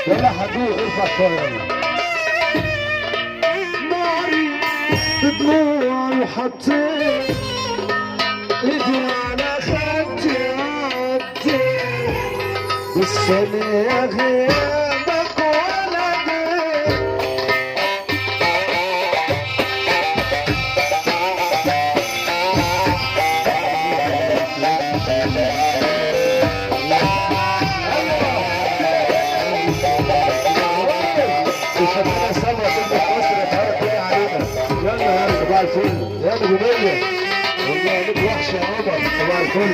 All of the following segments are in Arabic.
يلا حبيبي ارفع شويه يلا. ناري بدموع وحطيت ايدي على خدي عديت والسنة غيابك ولا جيت. وشبابنا سوا كلمة مصر اتعرف ايه علينا. يلا يا صباح الفل يا ابو جمية، والله عليك وحشة يا قمر. صباح الفل.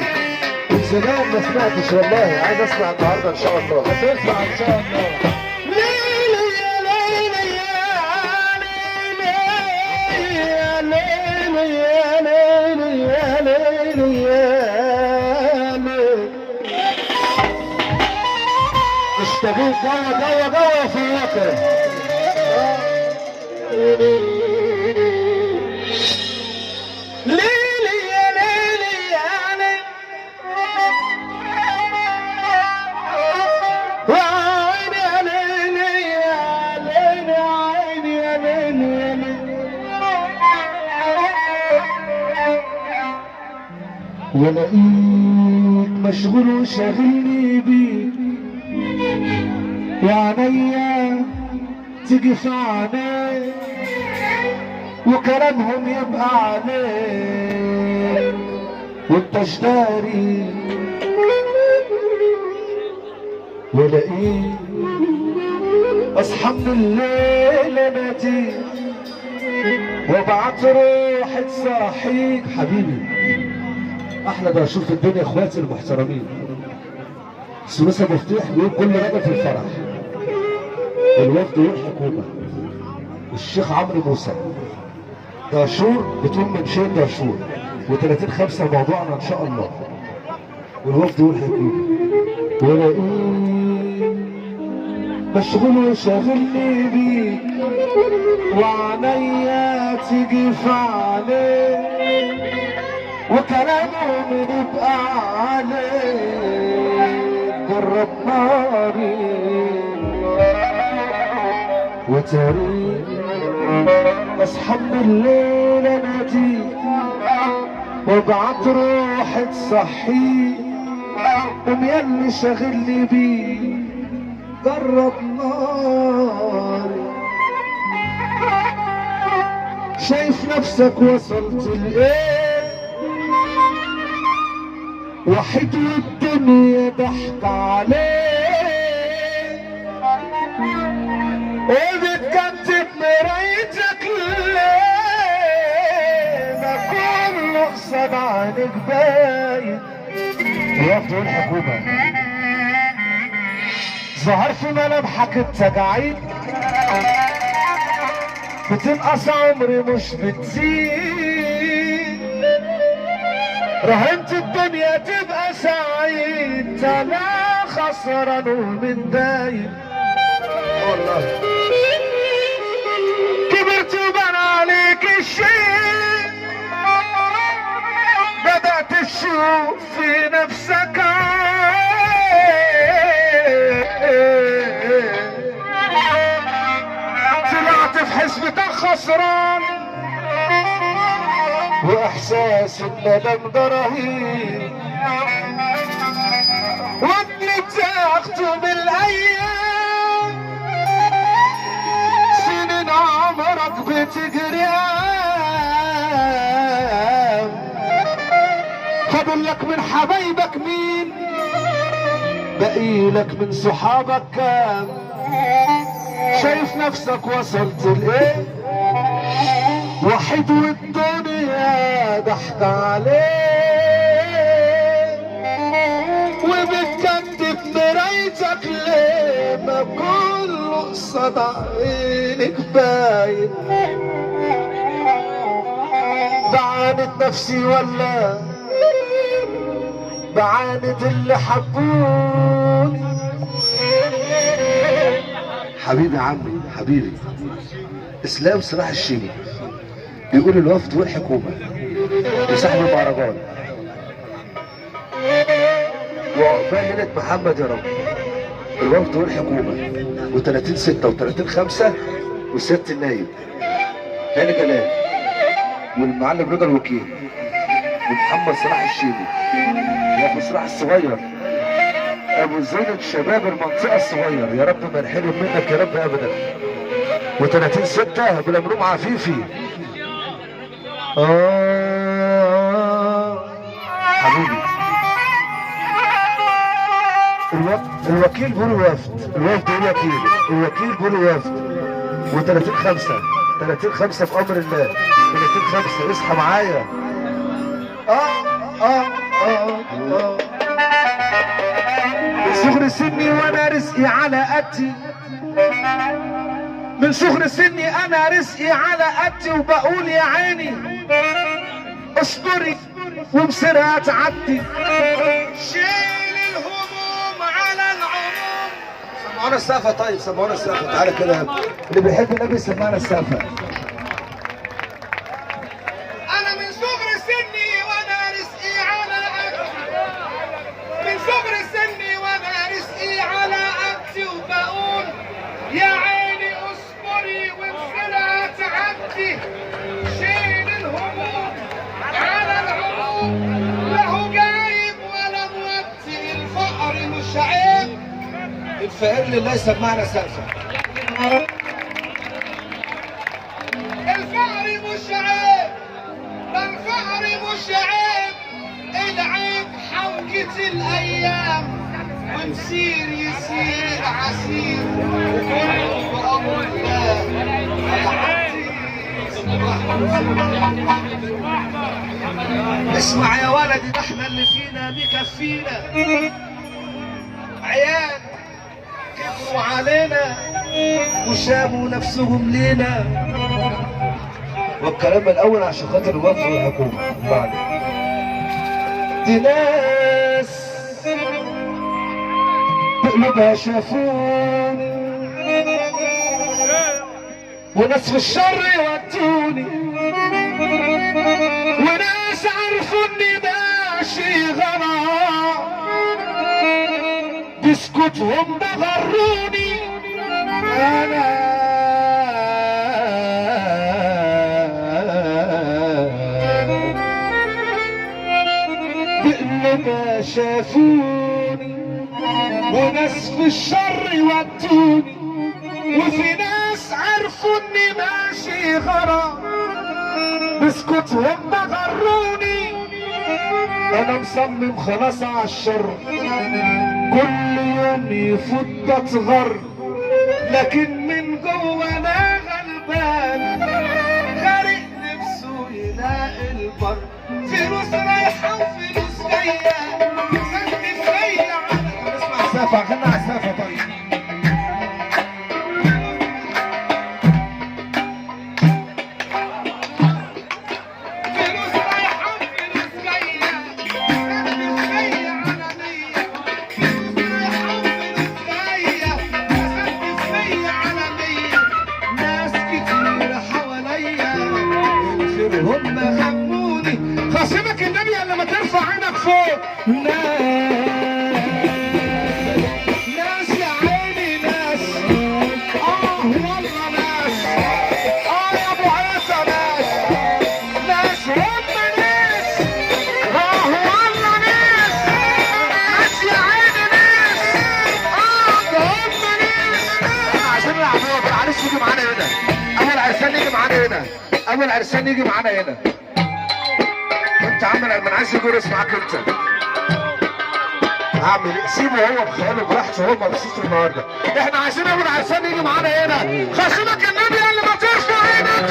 من زمان ما سمعتش والله، عايز اسمع النهارده ان شاء الله. هتسمع ان شاء الله. ليلي يا ليلي يا ليلي يا ليلي يا ليلي يا ليلي يا ليلي. اشتغلت جوه جوه جوه في الوطن. ليلي يا ليلي يا ليلي وعيني يا ليلي يا ليلي عيني يا ليلي يا ليلي. ولاقيك مشغول وشاغلني بيك وعينيا تيجي في عينيك وكلامهم يبقى عليك وانت اشتاري. ولاقيك اصحى من الليل اناديك وابعت روحي تصحيك. حبيبي احلى ده اشوف الدنيا اخواتي المحترمين. ثلاثي مفتوح بيقول كل راجل في الفرح. الوفد والحكومه والشيخ عمرو موسى دهشور بتقول من شيء دهشور و30/5 موضوعنا ان شاء الله. والوفد والحكومه ولاقيك مشغول وشاغلني بيك وعينيا تيجي في عليك وكلامهم يبقى عليك. جرب ناري وتاريخ اصحى من الليل اناديك وابعت روحي تصحيك. قوم ياللي شاغلني بيك جرب ناري. شايف نفسك وصلت لايه وحيد والدنيا ضحك عليك وبتكتب مرايتك ليه ما كله قصاد عينك باين. وقفت الحكومة ظهر في ملامحك التجاعيد بتنقص عمري مش بتزيد. رهنت الدنيا تبقى سعيد لا خسران ومتضايق. والله كبرت وبان عليك الشيء بدأت تشوف في نفسك طلعت في حسبتك خسران واحساس الندم ده رهيب وابني تاخده بالايام سنين عمرك بتجري فاضل لك من حبايبك مين باقي لك من صحابك كام. شايف نفسك وصلت لايه وحيد والدنيا ضحك عليك وبتكتب مرايتك ليه ما كله قصاد عينك باين. بعاند نفسي ولا بعاند اللي حبوني. حبيبي عمي حبيبي اسلام صلاح الشيبي بيقول الوفد والحكومه وصاحب المهرجان وعقبال ليله محمد يا رب. الوفد والحكومه و30 6 و30 5 وسياده النايب هاني جلال والمعلم رضا الوكيل ومحمد صلاح الشيبي يا صلاح الصغير ابو زينب شباب المنطقه الصغير، يا رب ما نحرم منك يا رب ابدا. و30 6 بالامروم عفيفي حبيبي الوكيل بولو وفد، الوفد والوكيل، الوكيل بولو وفد و30 5 30 5 بامر الله 30 5 اصحى معايا. من صغر سني وانا رزقي على قدي، من صغر سني انا رزقي على قدي، وبقول يا عيني اصبري وبسرعة تعدي، شيل الهموم على العموم. سمعونا السقفة، طيب سمعونا السقفة، تعالى كده اللي بيحب النبي سمعنا السقفة. انا من صغر سني وانا رزقي على قدي، من صغر سني وانا رزقي على قدي، وبقول يا عيني اصبري وبسرعة تعدي، شيل الهموم على العموم، لا هو جايب ولا مودي، الفقر مش عيب، الفقير لله يسمعنا سقفة. الفقر مش عيب، ده الفقر مش عيب، العيب حوجة الايام، ومسير يسير عسير، وكله بأمر الله هيعدي. اسمع يا ولدي، ده احنا اللي فينا مكفينا، عيال كبروا علينا وشابوا نفسهم لينا. والكلام الاول عشان خاطر الوفد والحكومه. بعد دي ناس بقلوبها شافوني، وناس في الشر يودوني، وناس عرفوا اني ماشي غلط، بسكوتهم بغروني. انا بقلوبها شافوني، وناس في الشر يودوني، وفي ناس عرفوا اني ماشي غلط، بسكوتهم بغروني. انا مصمم خلاص على الشر، كل يوم يفوت بتغر، لكن من جوه انا غلبان، غارق نفسه يلاقي البر، فلوس رايحه وفلوس جايه، سد فيا على اسمع السقفة، خلينا على السقفة طيب. فلوس رايحه وفلوس جايه، سد فيا على مية، فلوس رايحه وفلوس جايه، سد فيا على مية، ناس كتير حواليا الخير هم خموني. خاصمك النبي لما ترفع عينك فوق، ناس يا عيني ناس، والله ناس، يا ابو عيسى ناس، ناس هم ناس، والله ناس، ناس يا عيني ناس، هم ناس. عشان العربية العريس يجي معانا هنا، أول عرسان يجي معانا هنا، أول عرسان يجي معانا هنا. وأنت عامل أنا عايز يجي معاك أنت. هعمل ايه؟ سيبه هو بخياله براحته، هو مبسوط النهارده. احنا عايزين اول عرسان يجي معانا هنا. خاصمك النبي اللي ما ترفع عينك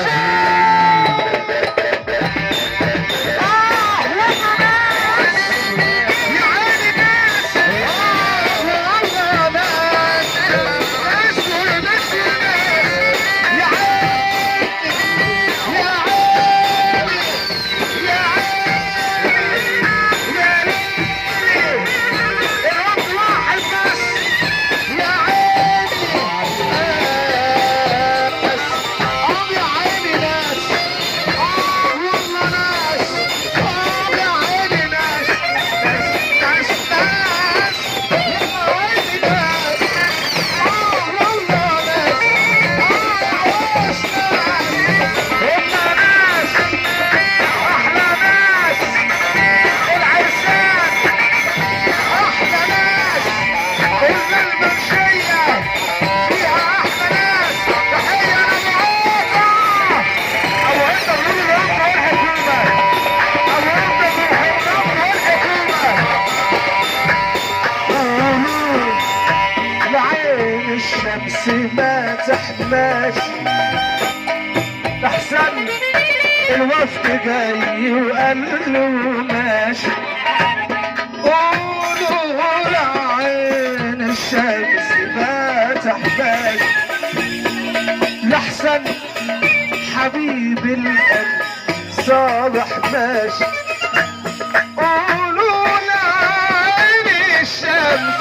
تحماش احسن الوفد جاي وقال له ماشي قولوا لعين الشمس ما تحماش لحسن حبيب القلب صالح ماشي قولوا لعين الشمس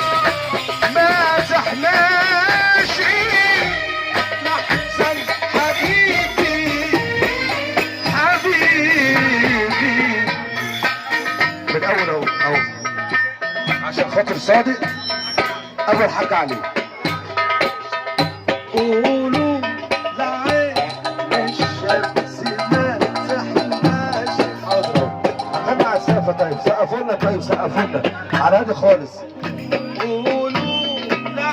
ما تحماش لحسن حبيبي من اول اهو عشان خاطر صادق اول حاجه عليه. قولوا لعين الشمس ما تحماش. حاضر هغني على السقفه. طيب سقفوا لنا، طيب سقفوا لنا على هادي خالص. قولوا لعين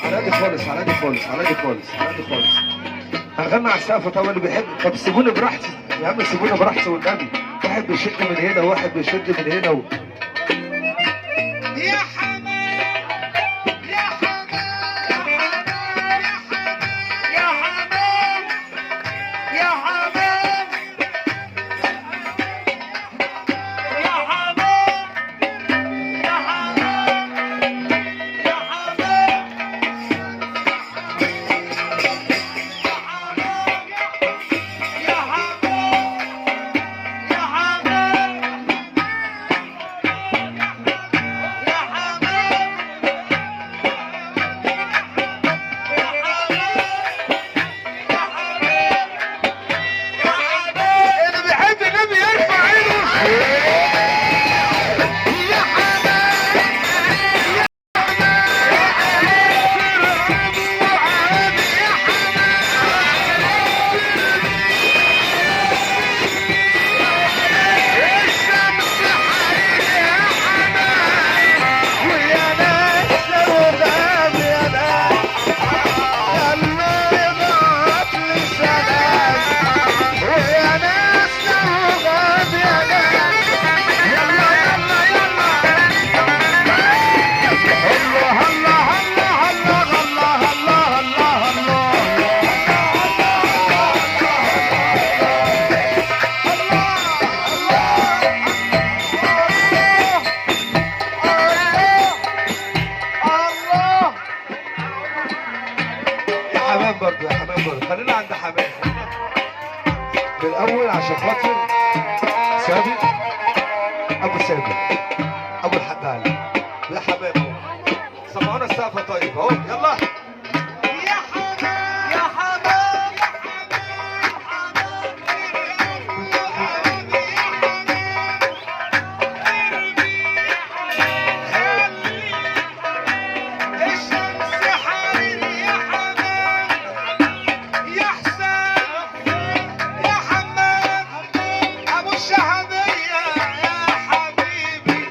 على هادي خالص، على هادي خالص، على هادي خالص، على هادي خالص. هنغني على السقف. طب اللي بيحب، طب سيبوني براحتي يا عم، سيبوني براحتي والنبي. واحد بيشد من هنا وواحد بيشد من هنا يا حمام يا حمام يا حمام يا حمام يا حمام يا حمام يا اللي بيحب النبي يرفع ايده. حمام برضه، يا حمام برضه. خلينا عند حمام من الاول عشان خاطر سابق ابو سابق ابو الحاج علي. يا حمام اهو سمعونا السقفه. طيب اهو يلا. يا حمام يا حمام الشمس حارني يا حمام يا حسام يا حمام ابو الشهبيه يا حبيبي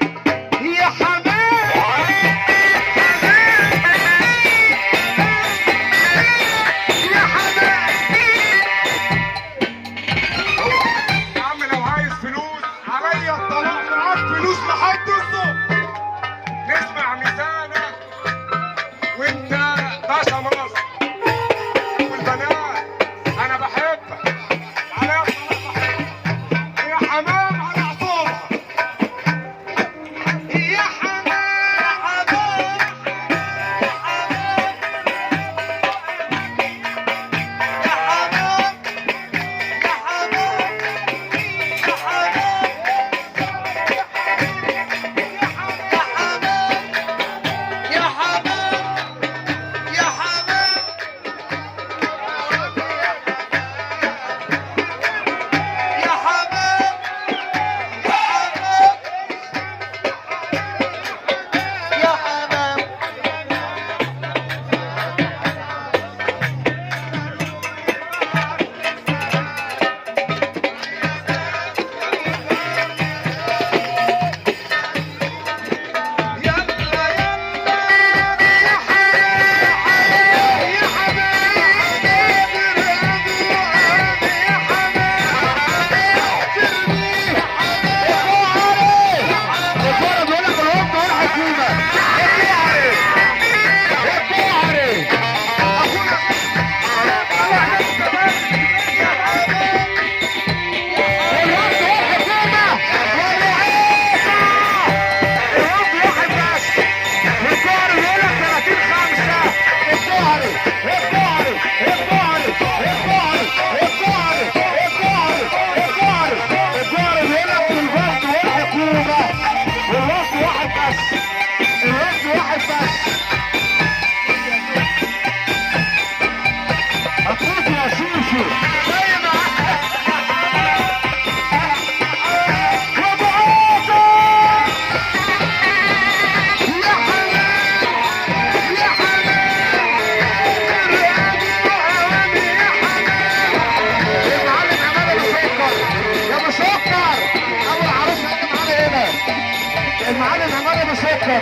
سكر.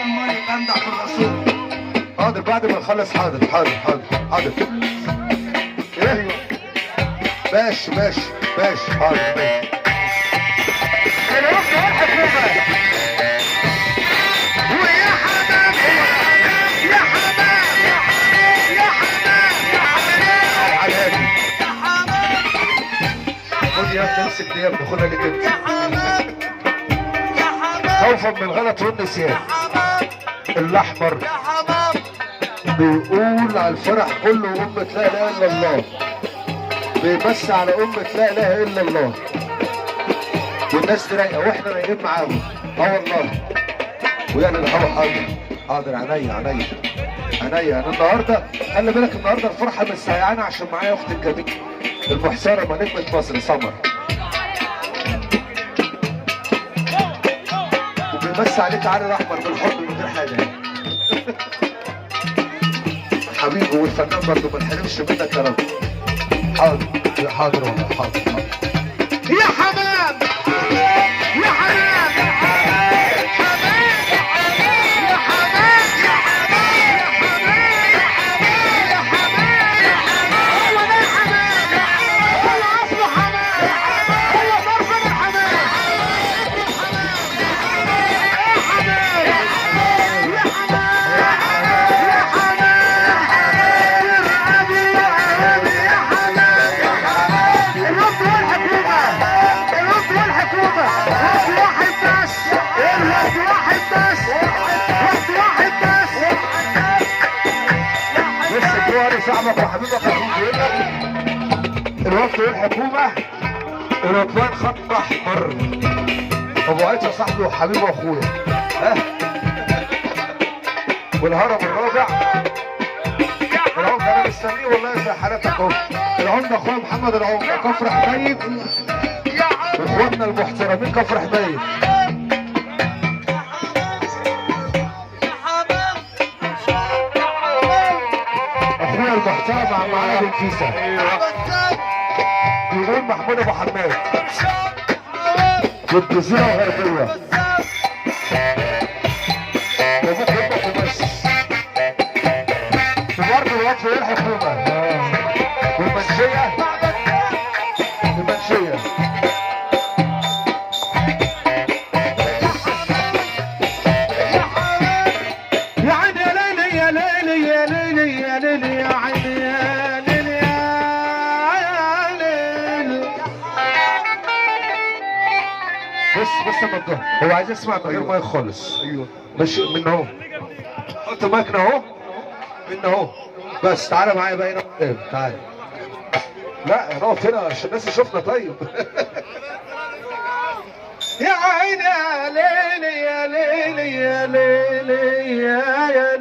المية جامدة في الرسول. حاضر بعد ما نخلص. حاضر حاضر حاضر حاضر. ايه ماشي ماشي ماشي حاضر ماشي. الوقت والحكومة. ويا حمام يا حمام يا حمام يا حمام على يا حمام خد يا ابني امسك دي يا ابني خدها لك انت. يا حمام يا حمام خوفا من الغلط والنسيان. يا حمام الاحمر يا حمام بيقول على الفرح كله أمة لا إله إلا الله. بيمس على أمة لا إله إلا الله. والناس رايقة وإحنا رايقين معاهم. والله. ويعني الهوا حاضر. حاضر عينيا عينيا. عينيا أنا النهاردة خلي بالك النهاردة الفرحة مش سايعانة عشان معايا أختي الجميلة المحترمة نجمة مصر سمر. وبيمس عليك علي الأحمر بالحب من غير حاجة يعني. حبيبي والفنان برضه ما نحرمش منك يا رب. حاضر حاضر والله حاضر حاضر. يا حمام يا حمام يا حمام يا حمام يا حمام يا حمام هو ده الحمام هو اصله حمام هو ضرب من الحمام يا حمام يا صاحبك وحبيبك اخوك بيقول لك الوفد والحكومه الرضوان خط احمر. ابو عيسى صاحبي وحبيبي واخويا. ها والهرم الرابع العمده انا مستنيه والله زي حالتك اهو. العمده اخويا محمد العمده كفر حميد واخواتنا المحترمين كفر حميد. اخويا المحترم عم علي بن فيسا بيقول محمود ابو حماد في الجزيره الغربيه. وابوك يطبخ وبس. وبرضه الوقت والحكومه والمنشيه المنشيه. يا عيني يا ليلي يا ليلي يا ليلي يا ليلي يا عيني يا ليلي يا ليلي. بص اما الظهر هو عايز يسمع من غير مايك خالص. ايوه مش من اهو. حط مايكنا اهو من اهو. بس تعالى معايا بقى هنا قدام تعالى. لا نقف هنا عشان الناس تشوفنا. طيب يا عيني يا ليلي يا ليلي يا ليلي يا